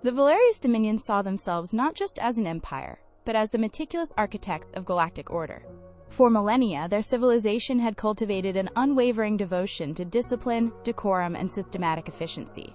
The Valerius Dominion saw themselves not just as an empire, but as the meticulous architects of galactic order. For millennia, their civilization had cultivated an unwavering devotion to discipline, decorum, and systematic efficiency.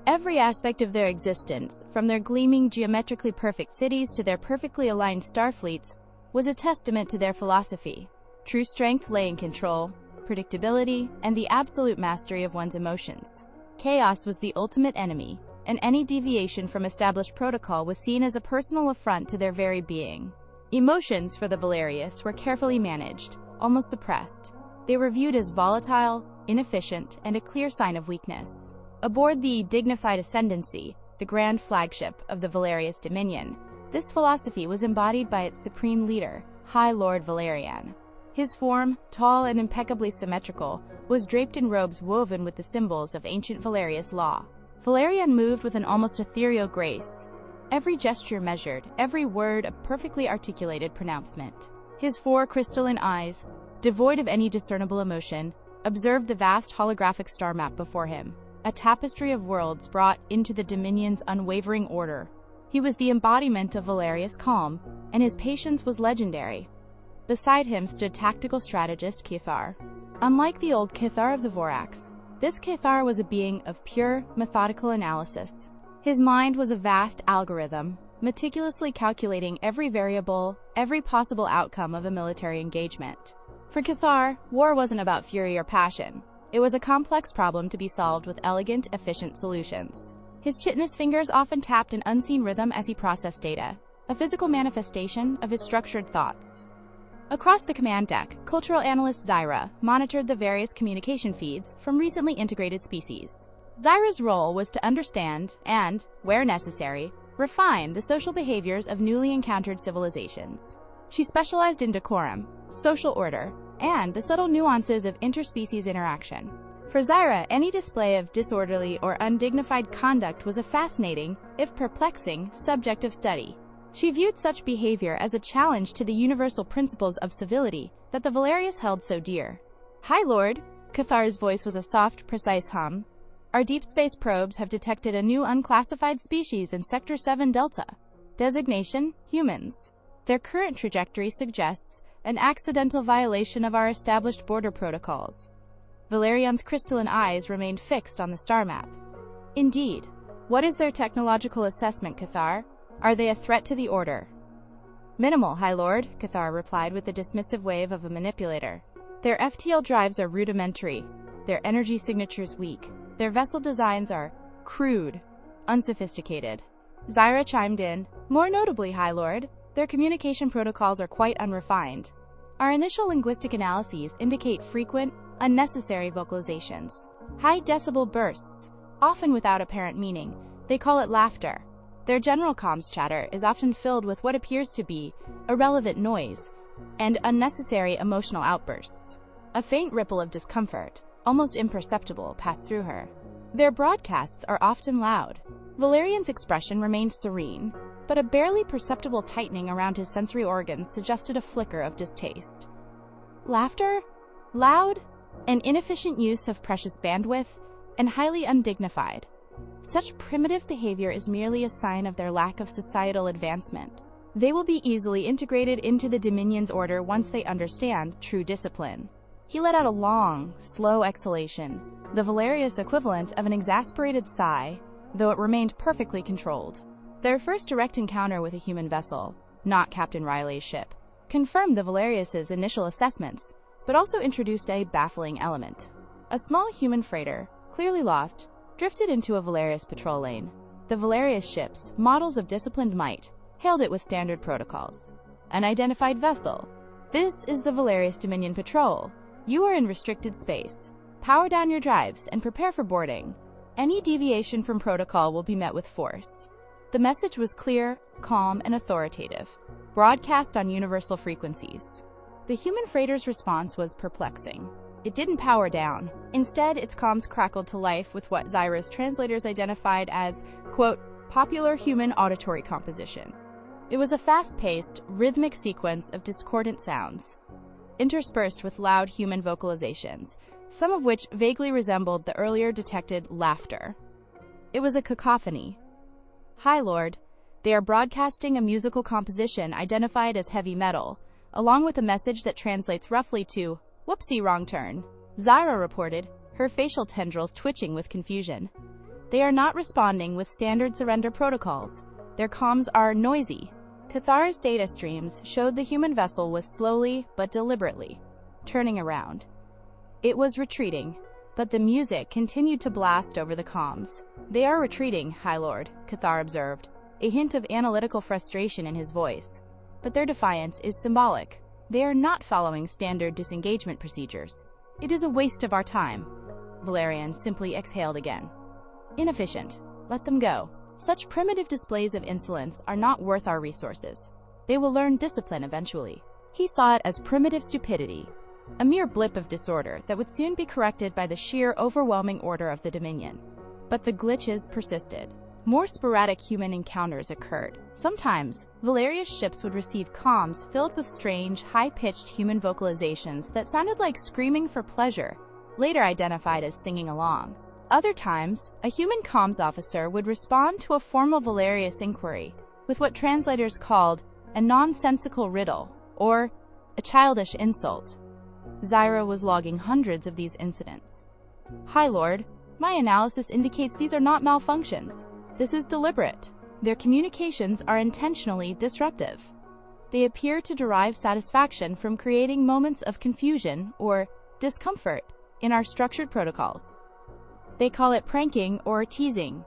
Every aspect of their existence, from their gleaming, geometrically perfect cities to their perfectly aligned starfleets, was a testament to their philosophy. True strength lay in control, predictability, and the absolute mastery of one's emotions. Chaos was the ultimate enemy, and any deviation from established protocol was seen as a personal affront to their very being. Emotions for the Valerius were carefully managed, almost suppressed. They were viewed as volatile, inefficient, and a clear sign of weakness. Aboard the dignified Ascendancy, the grand flagship of the Valerius Dominion, this philosophy was embodied by its supreme leader, High Lord Valerian. His form, tall and impeccably symmetrical, was draped in robes woven with the symbols of ancient Valerius law. Valerian moved with an almost ethereal grace, every gesture measured, every word a perfectly articulated pronouncement. His 4 crystalline eyes, devoid of any discernible emotion, observed the vast holographic star map before him, a tapestry of worlds brought into the Dominion's unwavering order. He was the embodiment of Valerius calm, and his patience was legendary. Beside him stood tactical strategist Cathar. Unlike the old Cathar of the Vorax, this Cathar was a being of pure, methodical analysis. His mind was a vast algorithm, meticulously calculating every variable, every possible outcome of a military engagement. For Cathar, war wasn't about fury or passion. It was a complex problem to be solved with elegant, efficient solutions. His chitinous fingers often tapped an unseen rhythm as he processed data, a physical manifestation of his structured thoughts. Across the command deck, cultural analyst Zyra monitored the various communication feeds from recently integrated species. Zyra's role was to understand and, where necessary, refine the social behaviors of newly encountered civilizations. She specialized in decorum, social order, and the subtle nuances of interspecies interaction. For Zyra, any display of disorderly or undignified conduct was a fascinating, if perplexing, subject of study. She viewed such behavior as a challenge to the universal principles of civility that the Valerius held so dear. "Hi, Lord," Cathar's voice was a soft, precise hum. "Our deep space probes have detected a new unclassified species in Sector 7 Delta. Designation: humans. Their current trajectory suggests an accidental violation of our established border protocols." Valerian's crystalline eyes remained fixed on the star map. "Indeed. What is their technological assessment, Cathar? Are they a threat to the Order?" "Minimal, High Lord," Cathar replied with the dismissive wave of a manipulator. "Their FTL drives are rudimentary, their energy signatures weak, their vessel designs are crude, unsophisticated." Zyra chimed in, "More notably, High Lord, their communication protocols are quite unrefined. Our initial linguistic analyses indicate frequent, unnecessary vocalizations, high decibel bursts, often without apparent meaning. They call it laughter. Their general comms chatter is often filled with what appears to be irrelevant noise and unnecessary emotional outbursts. A faint ripple of discomfort, almost imperceptible, passed through her. Their broadcasts are often loud." Valerian's expression remained serene, but a barely perceptible tightening around his sensory organs suggested a flicker of distaste. "Laughter? Loud? An inefficient use of precious bandwidth? And highly undignified. Such primitive behavior is merely a sign of their lack of societal advancement. They will be easily integrated into the Dominion's order once they understand true discipline." He let out a long, slow exhalation, the Valerius equivalent of an exasperated sigh, though it remained perfectly controlled. Their first direct encounter with a human vessel, not Captain Riley's ship, confirmed the Valerius's initial assessments, but also introduced a baffling element. A small human freighter, clearly lost, drifted into a Valerius patrol lane. The Valerius ships, models of disciplined might, hailed it with standard protocols. "Unidentified vessel. This is the Valerius Dominion Patrol. You are in restricted space. Power down your drives and prepare for boarding. Any deviation from protocol will be met with force." The message was clear, calm, and authoritative, broadcast on universal frequencies. The human freighter's response was perplexing. It didn't power down. Instead, its comms crackled to life with what Zyra's translators identified as, quote, "popular human auditory composition." It was a fast-paced, rhythmic sequence of discordant sounds, interspersed with loud human vocalizations, some of which vaguely resembled the earlier detected laughter. It was a cacophony, Hi, Lord. They are broadcasting a musical composition identified as heavy metal, along with a message that translates roughly to, "Whoopsie, wrong turn." Zyra reported, her facial tendrils twitching with confusion. They are not responding with standard surrender protocols. Their comms are noisy. Cathar's data streams showed the human vessel was slowly but deliberately turning around. It was retreating, but the music continued to blast over the comms. "They are retreating, High Lord," Cathar observed, a hint of analytical frustration in his voice. "But their defiance is symbolic. They are not following standard disengagement procedures. It is a waste of our time." Valerian simply exhaled again. "Inefficient. Let them go. Such primitive displays of insolence are not worth our resources. They will learn discipline eventually." He saw it as primitive stupidity, a mere blip of disorder that would soon be corrected by the sheer overwhelming order of the Dominion. But the glitches persisted. More sporadic human encounters occurred. Sometimes, Valeria's ships would receive comms filled with strange, high-pitched human vocalizations that sounded like screaming for pleasure, later identified as singing along. Other times, a human comms officer would respond to a formal Valerius inquiry with what translators called a nonsensical riddle, or a childish insult. Zyra was logging hundreds of these incidents. "High Lord, my analysis indicates these are not malfunctions. This is deliberate. Their communications are intentionally disruptive. They appear to derive satisfaction from creating moments of confusion or discomfort in our structured protocols. They call it pranking or teasing."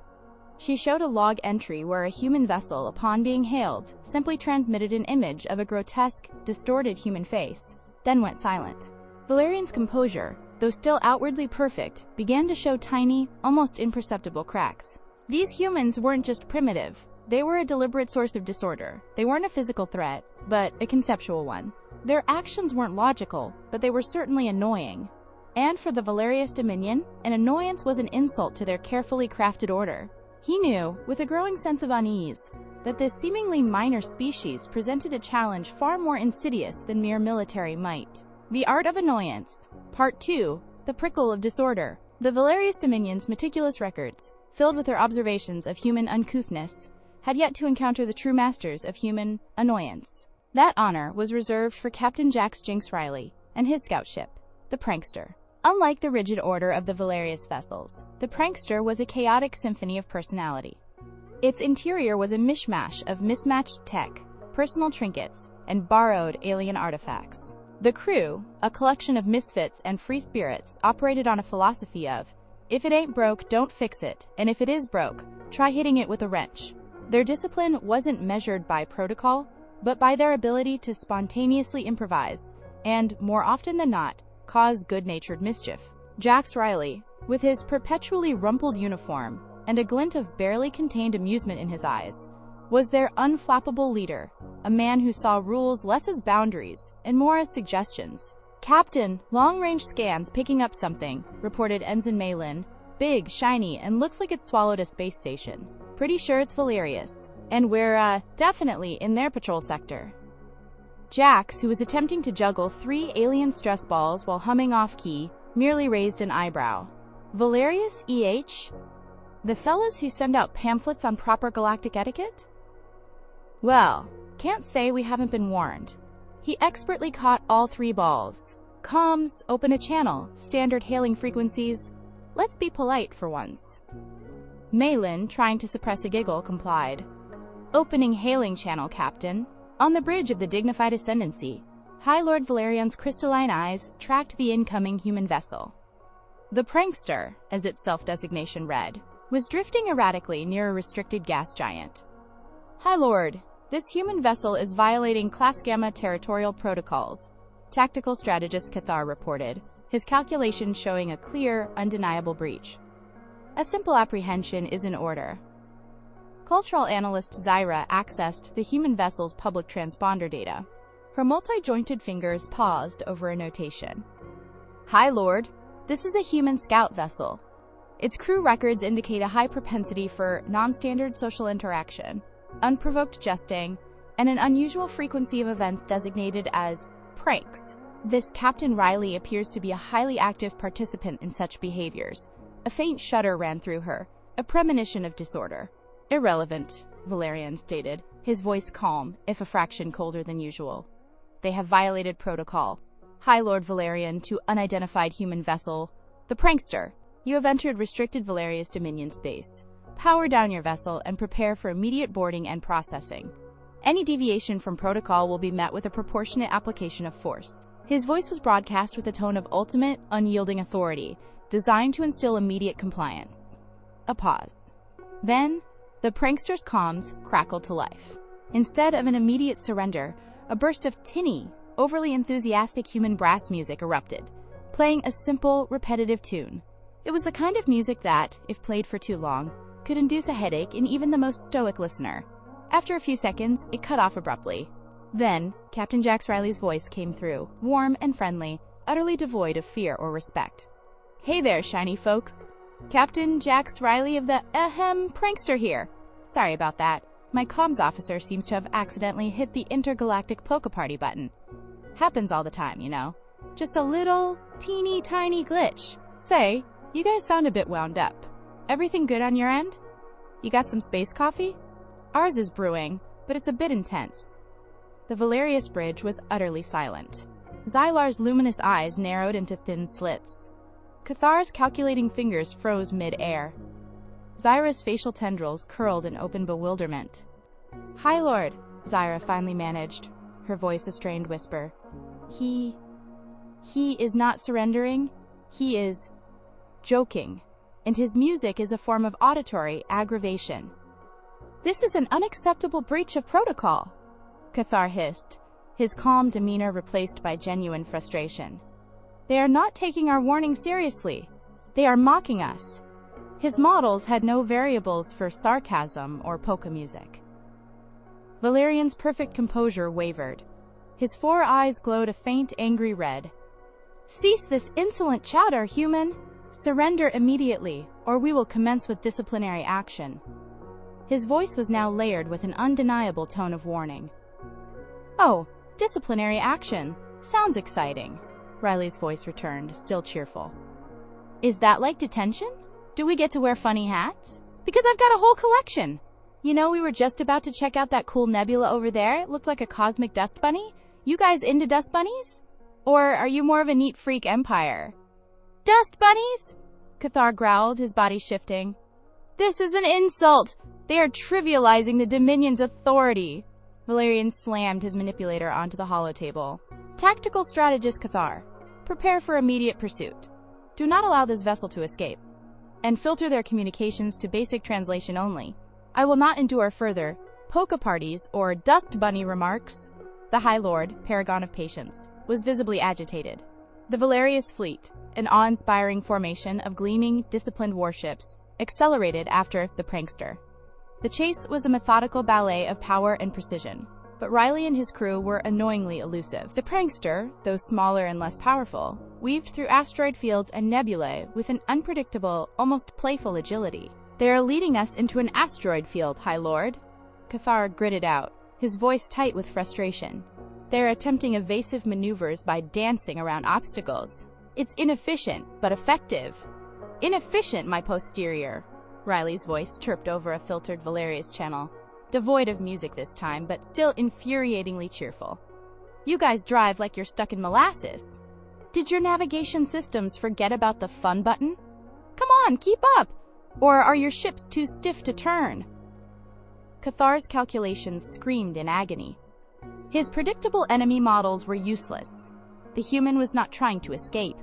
She showed a log entry where a human vessel, upon being hailed, simply transmitted an image of a grotesque, distorted human face, then went silent. Valerian's composure, though still outwardly perfect, began to show tiny, almost imperceptible cracks. These humans weren't just primitive. They were a deliberate source of disorder. They weren't a physical threat, but a conceptual one. Their actions weren't logical, but they were certainly annoying. And for the Valerius Dominion, an annoyance was an insult to their carefully crafted order. He knew, with a growing sense of unease, that this seemingly minor species presented a challenge far more insidious than mere military might. The Art of Annoyance. Part 2. The Prickle of Disorder. The Valerius Dominion's meticulous records, filled with their observations of human uncouthness, had yet to encounter the true masters of human annoyance. That honor was reserved for Captain Jax Jinx Riley and his scout ship, the Prankster. Unlike the rigid order of the Valerius vessels, the Prankster was a chaotic symphony of personality. Its interior was a mishmash of mismatched tech, personal trinkets, and borrowed alien artifacts. The crew, a collection of misfits and free spirits, operated on a philosophy of, if it ain't broke, don't fix it, and if it is broke, try hitting it with a wrench. Their discipline wasn't measured by protocol, but by their ability to spontaneously improvise, and, more often than not, cause good-natured mischief. Jax Riley, with his perpetually rumpled uniform and a glint of barely contained amusement in his eyes, was their unflappable leader, a man who saw rules less as boundaries and more as suggestions. "Captain, long-range scans picking up something," reported Ensign Maylin. "Big, shiny, and looks like it swallowed a space station. Pretty sure it's Valerius, and we're, definitely in their patrol sector." Jax, who was attempting to juggle 3 alien stress balls while humming off-key, merely raised an eyebrow. "Valerius EH? The fellas who send out pamphlets on proper galactic etiquette? Well, can't say we haven't been warned." He expertly caught all 3 balls. "Comms, open a channel, standard hailing frequencies. Let's be polite for once." Maylin, trying to suppress a giggle, complied. "Opening hailing channel, Captain." On the bridge of the dignified ascendancy, High Lord Valerian's crystalline eyes tracked the incoming human vessel. The Prankster, as its self-designation read, was drifting erratically near a restricted gas giant. "High Lord, this human vessel is violating Class Gamma territorial protocols," tactical strategist Cathar reported, his calculations showing a clear, undeniable breach. A simple apprehension is in order. Cultural analyst Zyra accessed the human vessel's public transponder data. Her multi-jointed fingers paused over a notation. "High Lord, this is a human scout vessel. Its crew records indicate a high propensity for non-standard social interaction, unprovoked jesting, and an unusual frequency of events designated as pranks. This Captain Riley appears to be a highly active participant in such behaviors." A faint shudder ran through her, a premonition of disorder. Irrelevant, Valerian stated, his voice calm, if a fraction colder than usual. They have violated protocol. High Lord Valerian to unidentified human vessel. The prankster, you have entered restricted Valerius Dominion space. Power down your vessel and prepare for immediate boarding and processing. Any deviation from protocol will be met with a proportionate application of force. His voice was broadcast with a tone of ultimate, unyielding authority, designed to instill immediate compliance. A pause. Then, the prankster's comms crackled to life. Instead of an immediate surrender, a burst of tinny, overly enthusiastic human brass music erupted, playing a simple, repetitive tune. It was the kind of music that, if played for too long, could induce a headache in even the most stoic listener. After a few seconds, it cut off abruptly. Then, Captain Jax Riley's voice came through, warm and friendly, utterly devoid of fear or respect. Hey there, shiny folks. Captain Jax Riley of the prankster here. Sorry about that. My comms officer seems to have accidentally hit the intergalactic polka party button. Happens all the time, you know. Just a little, teeny tiny glitch. Say, you guys sound a bit wound up. Everything good on your end? You got some space coffee? Ours is brewing, but it's a bit intense. The Valerius bridge was utterly silent. Xylar's luminous eyes narrowed into thin slits. Cathar's calculating fingers froze mid-air. Zyra's facial tendrils curled in open bewilderment. High Lord, Zyra finally managed, her voice a strained whisper. He is not surrendering. He is joking, and his music is a form of auditory aggravation. This is an unacceptable breach of protocol, Cathar hissed, his calm demeanor replaced by genuine frustration. They are not taking our warning seriously. They are mocking us. His models had no variables for sarcasm or polka music. Valerian's perfect composure wavered. His 4 eyes glowed a faint, angry red. Cease this insolent chatter, human! Surrender immediately, or we will commence with disciplinary action. His voice was now layered with an undeniable tone of warning. Oh, disciplinary action. Sounds exciting. Riley's voice returned, still cheerful. Is that like detention? Do we get to wear funny hats? Because I've got a whole collection. You know, we were just about to check out that cool nebula over there. It looked like a cosmic dust bunny. You guys into dust bunnies? Or are you more of a neat freak empire? Dust bunnies? Cathar growled, his body shifting. This is an insult! They are trivializing the Dominion's authority. Valerian slammed his manipulator onto the holotable. Tactical strategist Cathar, prepare for immediate pursuit. Do not allow this vessel to escape. And filter their communications to basic translation only. I will not endure further polka parties or dust bunny remarks. The High Lord, paragon of patience, was visibly agitated. The Valerius fleet, an awe-inspiring formation of gleaming, disciplined warships, accelerated after the prankster. The chase was a methodical ballet of power and precision, but Riley and his crew were annoyingly elusive. The prankster, though smaller and less powerful, weaved through asteroid fields and nebulae with an unpredictable, almost playful agility. They are leading us into an asteroid field, High Lord. Cathar gritted out, his voice tight with frustration. They are attempting evasive maneuvers by dancing around obstacles. It's inefficient, but effective. Inefficient, my posterior. Riley's voice chirped over a filtered Valerius channel, devoid of music this time, but still infuriatingly cheerful. You guys drive like you're stuck in molasses. Did your navigation systems forget about the fun button? Come on, keep up! Or are your ships too stiff to turn? Cathar's calculations screamed in agony. His predictable enemy models were useless. The human was not trying to escape.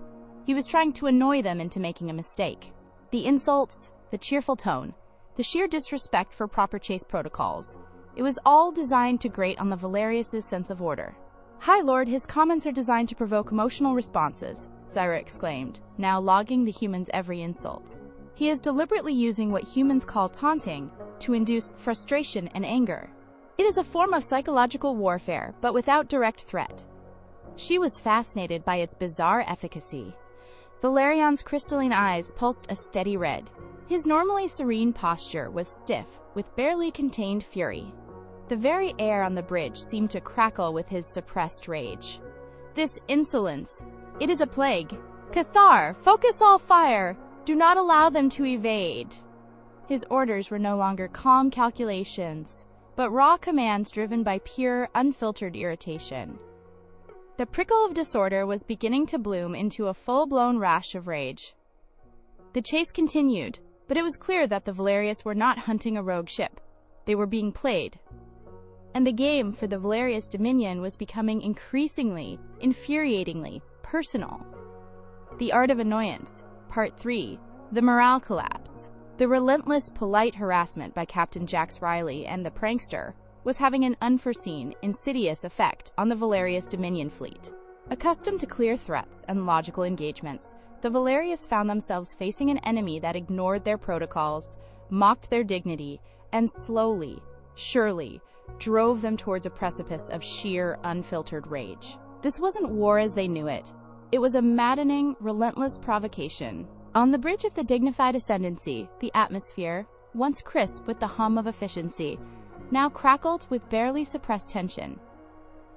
He was trying to annoy them into making a mistake. The insults, the cheerful tone, the sheer disrespect for proper chase protocols. It was all designed to grate on the Valerius' sense of order. High Lord, his comments are designed to provoke emotional responses, Zyra exclaimed, now logging the human's every insult. He is deliberately using what humans call taunting to induce frustration and anger. It is a form of psychological warfare, but without direct threat. She was fascinated by its bizarre efficacy. Valerion's crystalline eyes pulsed a steady red. His normally serene posture was stiff, with barely contained fury. The very air on the bridge seemed to crackle with his suppressed rage. This insolence, it is a plague. Cathar, focus all fire. Do not allow them to evade. His orders were no longer calm calculations, but raw commands driven by pure, unfiltered irritation. The prickle of disorder was beginning to bloom into a full-blown rash of rage. The chase continued, but it was clear that the Valerius were not hunting a rogue ship. They were being played. And the game for the Valerius Dominion was becoming increasingly, infuriatingly personal. The Art of Annoyance, Part 3, The Morale Collapse. The relentless, polite harassment by Captain Jax Riley and the prankster was having an unforeseen, insidious effect on the Valerius Dominion fleet. Accustomed to clear threats and logical engagements, the Valerius found themselves facing an enemy that ignored their protocols, mocked their dignity, and slowly, surely, drove them towards a precipice of sheer, unfiltered rage. This wasn't war as they knew it. It was a maddening, relentless provocation. On the bridge of the dignified ascendancy, the atmosphere, once crisp with the hum of efficiency, now crackled with barely suppressed tension.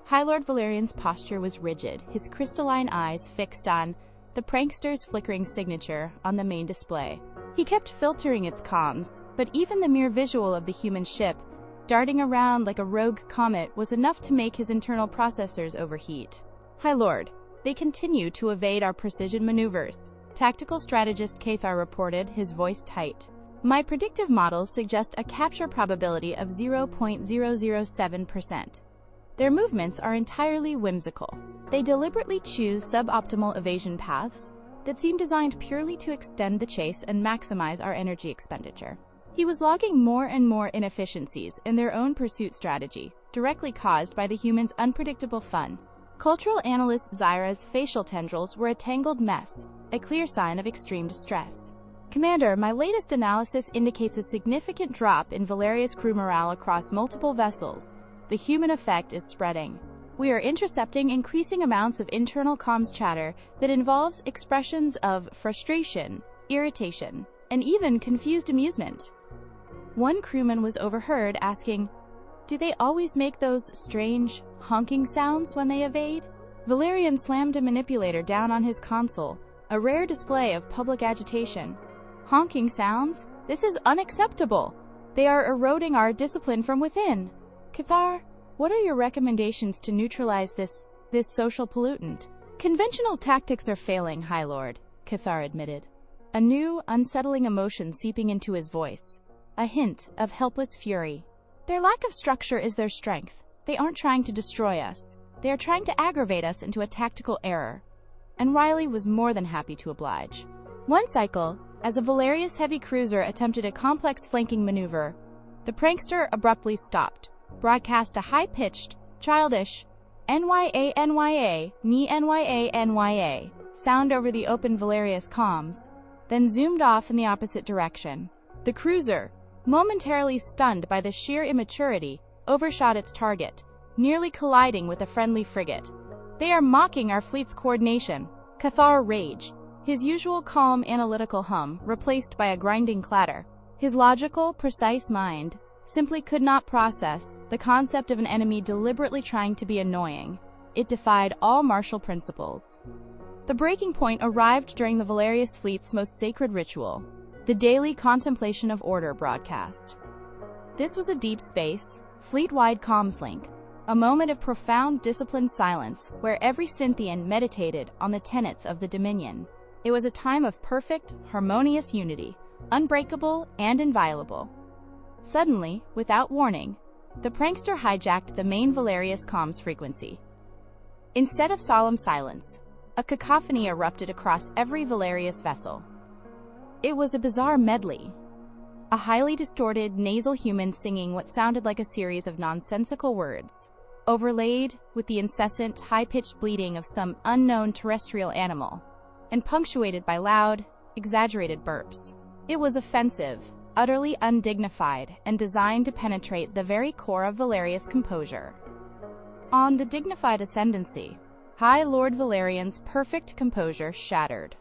High Lord Valerian's posture was rigid, his crystalline eyes fixed on the prankster's flickering signature on the main display. He kept filtering its comms, but even the mere visual of the human ship, darting around like a rogue comet, was enough to make his internal processors overheat. High Lord, they continue to evade our precision maneuvers, tactical strategist Cathar reported, his voice tight. My predictive models suggest a capture probability of 0.007%. Their movements are entirely whimsical. They deliberately choose suboptimal evasion paths that seem designed purely to extend the chase and maximize our energy expenditure. He was logging more and more inefficiencies in their own pursuit strategy, directly caused by the humans' unpredictable fun. Cultural analyst Zyra's facial tendrils were a tangled mess, a clear sign of extreme distress. Commander, my latest analysis indicates a significant drop in Valerius crew morale across multiple vessels. The human effect is spreading. We are intercepting increasing amounts of internal comms chatter that involves expressions of frustration, irritation, and even confused amusement. One crewman was overheard asking, "Do they always make those strange, honking sounds when they evade?" Valerian slammed a manipulator down on his console, a rare display of public agitation. Honking sounds? This is unacceptable. They are eroding our discipline from within. Cathar, what are your recommendations to neutralize this social pollutant? Conventional tactics are failing, High Lord, Cathar admitted, a new, unsettling emotion seeping into his voice, a hint of helpless fury. Their lack of structure is their strength. They aren't trying to destroy us. They are trying to aggravate us into a tactical error. And Riley was more than happy to oblige. One cycle, as a Valerius heavy cruiser attempted a complex flanking maneuver, the prankster abruptly stopped, broadcast a high-pitched, childish, "NYA, NYA, me NYA, NYA" sound over the open Valerius comms, then zoomed off in the opposite direction. The cruiser, momentarily stunned by the sheer immaturity, overshot its target, nearly colliding with a friendly frigate. "They are mocking our fleet's coordination," Cathar raged, his usual calm analytical hum replaced by a grinding clatter. His logical, precise mind simply could not process the concept of an enemy deliberately trying to be annoying. It defied all martial principles. The breaking point arrived during the Valerius fleet's most sacred ritual, the daily contemplation of order broadcast. This was a deep space, fleet-wide comms link, a moment of profound disciplined silence where every Cynthian meditated on the tenets of the Dominion. It was a time of perfect, harmonious unity, unbreakable and inviolable. Suddenly, without warning, the prankster hijacked the main Valerius comms frequency. Instead of solemn silence, a cacophony erupted across every Valerius vessel. It was a bizarre medley, a highly distorted, nasal human singing what sounded like a series of nonsensical words, overlaid with the incessant, high-pitched bleating of some unknown terrestrial animal, and punctuated by loud, exaggerated burps. It was offensive, utterly undignified, and designed to penetrate the very core of Valerius composure. On the dignified ascendancy, High Lord Valerian's perfect composure shattered.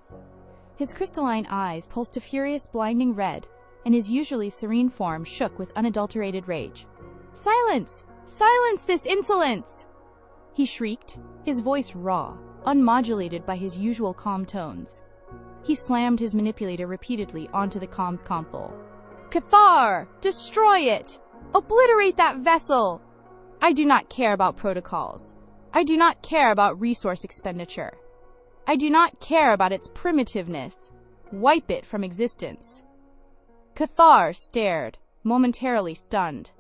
His crystalline eyes pulsed a furious, blinding red, and his usually serene form shook with unadulterated rage. "Silence! Silence this insolence!" he shrieked, his voice raw, unmodulated by his usual calm tones. He slammed his manipulator repeatedly onto the comms console. Cathar! Destroy it! Obliterate that vessel! I do not care about protocols. I do not care about resource expenditure. I do not care about its primitiveness. Wipe it from existence. Cathar stared, momentarily stunned.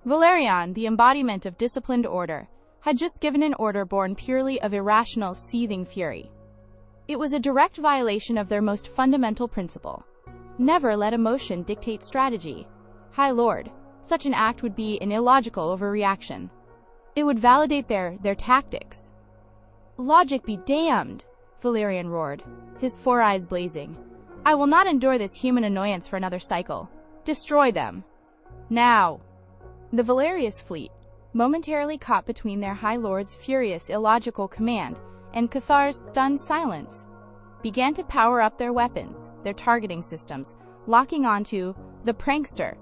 Valerian, the embodiment of disciplined order, had just given an order born purely of irrational, seething fury. It was a direct violation of their most fundamental principle. Never let emotion dictate strategy. High Lord, such an act would be an illogical overreaction. It would validate their tactics. Logic be damned, Valerian roared, his four eyes blazing. I will not endure this human annoyance for another cycle. Destroy them. Now. The Valerius fleet, momentarily caught between their High Lord's furious, illogical command and Cathar's stunned silence, began to power up their weapons, their targeting systems, locking onto the prankster.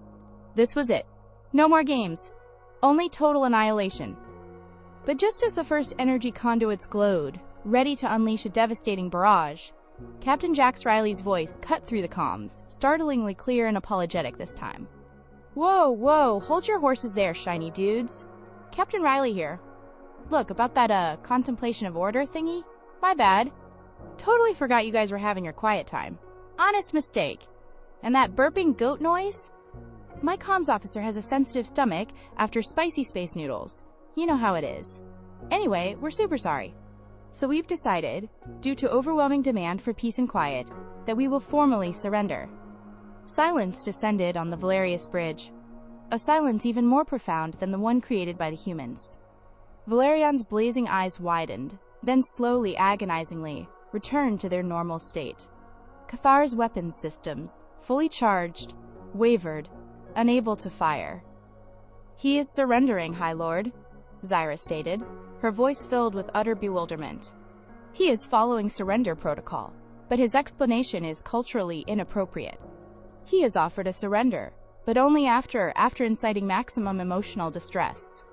This was it. No more games. Only total annihilation. But just as the first energy conduits glowed, ready to unleash a devastating barrage, Captain Jax Riley's voice cut through the comms, startlingly clear and apologetic this time. Whoa, hold your horses there, shiny dudes. Captain Riley here. Look, about that, contemplation of order thingy? My bad. Totally forgot you guys were having your quiet time. Honest mistake. And that burping goat noise? My comms officer has a sensitive stomach after spicy space noodles. You know how it is. Anyway, we're super sorry. So we've decided, due to overwhelming demand for peace and quiet, that we will formally surrender. Silence descended on the Valerius bridge, a silence even more profound than the one created by the humans. Valerian's blazing eyes widened, then slowly, agonizingly, returned to their normal state. Cathar's weapons systems, fully charged, wavered, unable to fire. He is surrendering, High Lord, Zyra stated, her voice filled with utter bewilderment. He is following surrender protocol, but his explanation is culturally inappropriate. He has offered a surrender, but only after inciting maximum emotional distress.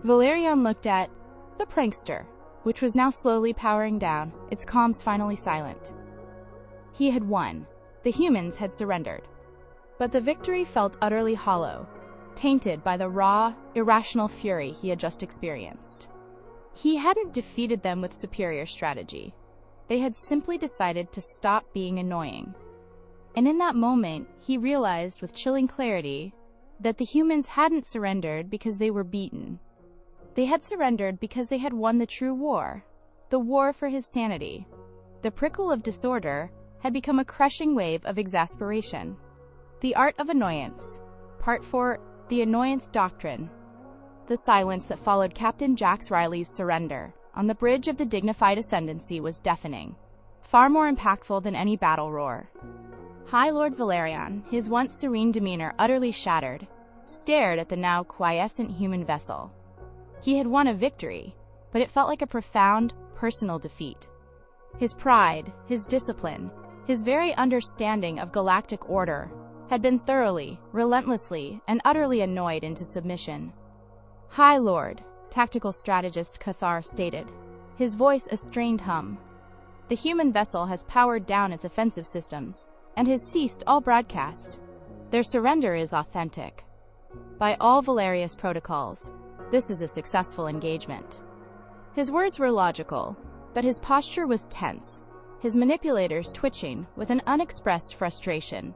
Valerian looked at the prankster, which was now slowly powering down, its comms finally silent. He had won. The humans had surrendered. But the victory felt utterly hollow, tainted by the raw, irrational fury he had just experienced. He hadn't defeated them with superior strategy. They had simply decided to stop being annoying. And in that moment, he realized with chilling clarity that the humans hadn't surrendered because they were beaten. They had surrendered because they had won the true war, the war for his sanity. The prickle of disorder had become a crushing wave of exasperation. The Art of Annoyance. Part 4, The Annoyance Doctrine. The silence that followed Captain Jax Riley's surrender on the bridge of the dignified ascendancy was deafening, far more impactful than any battle roar. High Lord Valerian, his once serene demeanor utterly shattered, stared at the now quiescent human vessel. He had won a victory, but it felt like a profound, personal defeat. His pride, his discipline, his very understanding of galactic order had been thoroughly, relentlessly, and utterly annoyed into submission. High Lord, tactical strategist Cathar stated, his voice a strained hum. The human vessel has powered down its offensive systems, and has ceased all broadcast. Their surrender is authentic. By all Valerius protocols, this is a successful engagement. His words were logical, but his posture was tense, his manipulators twitching with an unexpressed frustration.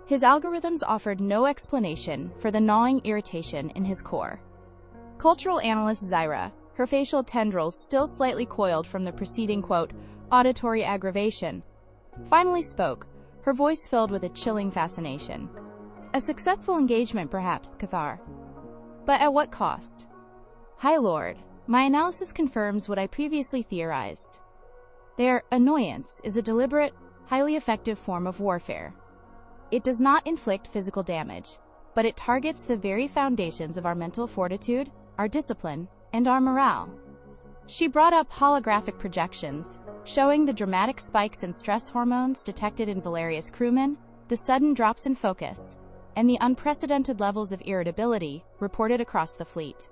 His algorithms offered no explanation for the gnawing irritation in his core. Cultural analyst Zyra, her facial tendrils still slightly coiled from the preceding, quote, auditory aggravation, finally spoke, her voice filled with a chilling fascination. A successful engagement, perhaps, Cathar. But at what cost? High Lord, my analysis confirms what I previously theorized. Their annoyance is a deliberate, highly effective form of warfare. It does not inflict physical damage, but it targets the very foundations of our mental fortitude, our discipline, and our morale. She brought up holographic projections, showing the dramatic spikes in stress hormones detected in Valerius crewmen, the sudden drops in focus, and the unprecedented levels of irritability reported across the fleet.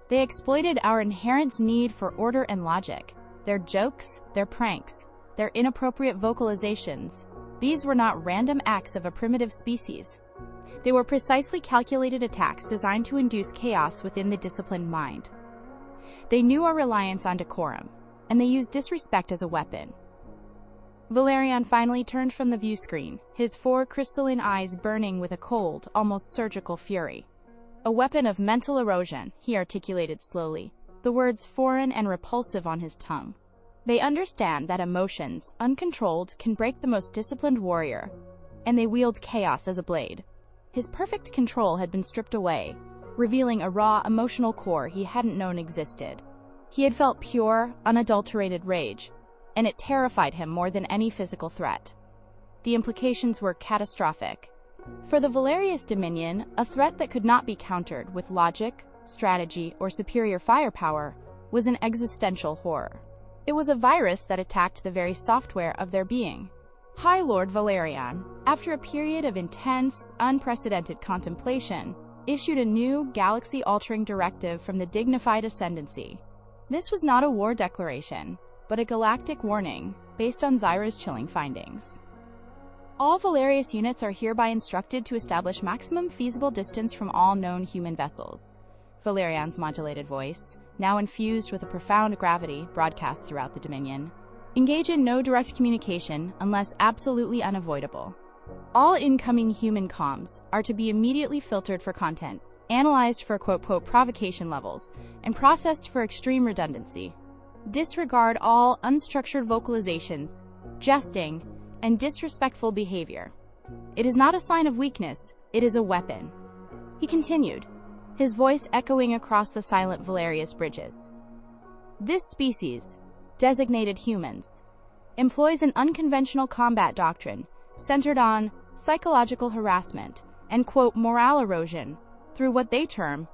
They exploited our inherent need for order and logic. Their jokes, their pranks, their inappropriate vocalizations, these were not random acts of a primitive species. They were precisely calculated attacks designed to induce chaos within the disciplined mind. They knew our reliance on decorum, and they used disrespect as a weapon. Valerian finally turned from the view screen, his 4 crystalline eyes burning with a cold, almost surgical fury. A weapon of mental erosion, he articulated slowly, the words foreign and repulsive on his tongue. They understand that emotions, uncontrolled, can break the most disciplined warrior, and they wield chaos as a blade. His perfect control had been stripped away, revealing a raw, emotional core he hadn't known existed. He had felt pure, unadulterated rage, and it terrified him more than any physical threat. The implications were catastrophic. For the Valerius Dominion, a threat that could not be countered with logic, strategy, or superior firepower was an existential horror. It was a virus that attacked the very software of their being. High Lord Valerian, after a period of intense, unprecedented contemplation, issued a new, galaxy-altering directive from the dignified ascendancy. This was not a war declaration, but a galactic warning, based on Zyra's chilling findings. All Valerius units are hereby instructed to establish maximum feasible distance from all known human vessels. Valerian's modulated voice, now infused with a profound gravity, broadcast throughout the Dominion. Engage in no direct communication unless absolutely unavoidable. All incoming human comms are to be immediately filtered for content, analyzed for quote-quote provocation levels, and processed for extreme redundancy. Disregard all unstructured vocalizations, jesting, and disrespectful behavior. It is not a sign of weakness, it is a weapon. He continued, his voice echoing across the silent Valerius bridges. This species, designated humans, employs an unconventional combat doctrine centered on psychological harassment and, quote, morale erosion through what they term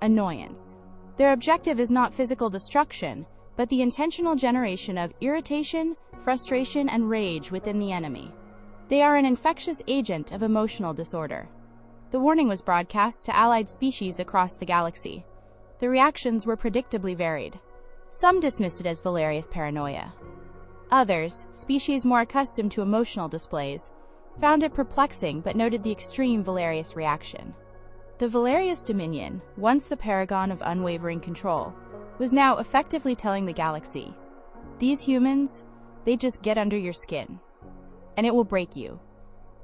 annoyance. Their objective is not physical destruction, but the intentional generation of irritation, frustration, and rage within the enemy. They are an infectious agent of emotional disorder. The warning was broadcast to allied species across the galaxy. The reactions were predictably varied. Some dismissed it as Valerius paranoia. Others, species more accustomed to emotional displays, found it perplexing but noted the extreme Valerius reaction. The Valerius Dominion, once the paragon of unwavering control, was now effectively telling the galaxy, these humans, they just get under your skin, and it will break you.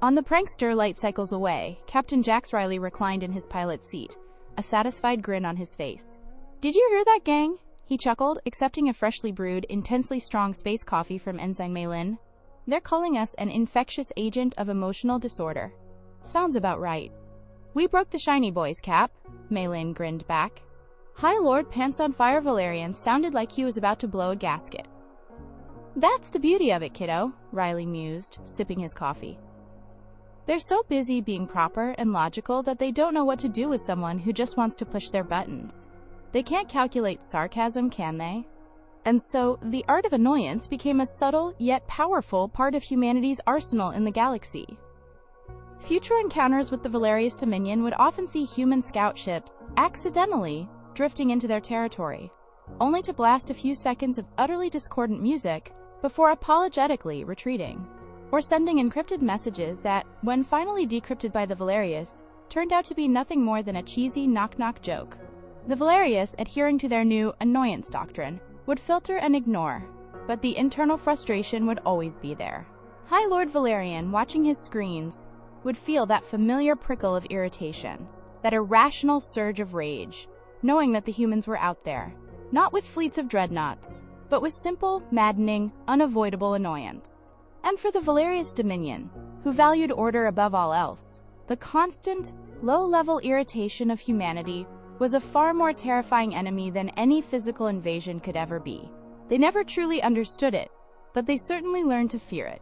On the prankster light cycles away, Captain Jax Riley reclined in his pilot's seat, a satisfied grin on his face. Did you hear that, gang? He chuckled, accepting a freshly brewed, intensely strong space coffee from Ensign Maylin. They're calling us an infectious agent of emotional disorder. Sounds about right. We broke the shiny boys, Cap, Maylin grinned back. High Lord Pants on Fire Valerian sounded like he was about to blow a gasket. That's the beauty of it, kiddo, Riley mused, sipping his coffee. They're so busy being proper and logical that they don't know what to do with someone who just wants to push their buttons. They can't calculate sarcasm, can they? And so, the art of annoyance became a subtle yet powerful part of humanity's arsenal in the galaxy. Future encounters with the Valerius Dominion would often see human scout ships, accidentally, drifting into their territory, only to blast a few seconds of utterly discordant music before apologetically retreating, or sending encrypted messages that, when finally decrypted by the Valerius, turned out to be nothing more than a cheesy knock-knock joke. The Valerius, adhering to their new annoyance doctrine, would filter and ignore, but the internal frustration would always be there. High Lord Valerian, watching his screens, would feel that familiar prickle of irritation, that irrational surge of rage, knowing that the humans were out there, not with fleets of dreadnoughts, but with simple, maddening, unavoidable annoyance. And for the Valerius Dominion, who valued order above all else, the constant, low-level irritation of humanity was a far more terrifying enemy than any physical invasion could ever be. They never truly understood it, but they certainly learned to fear it.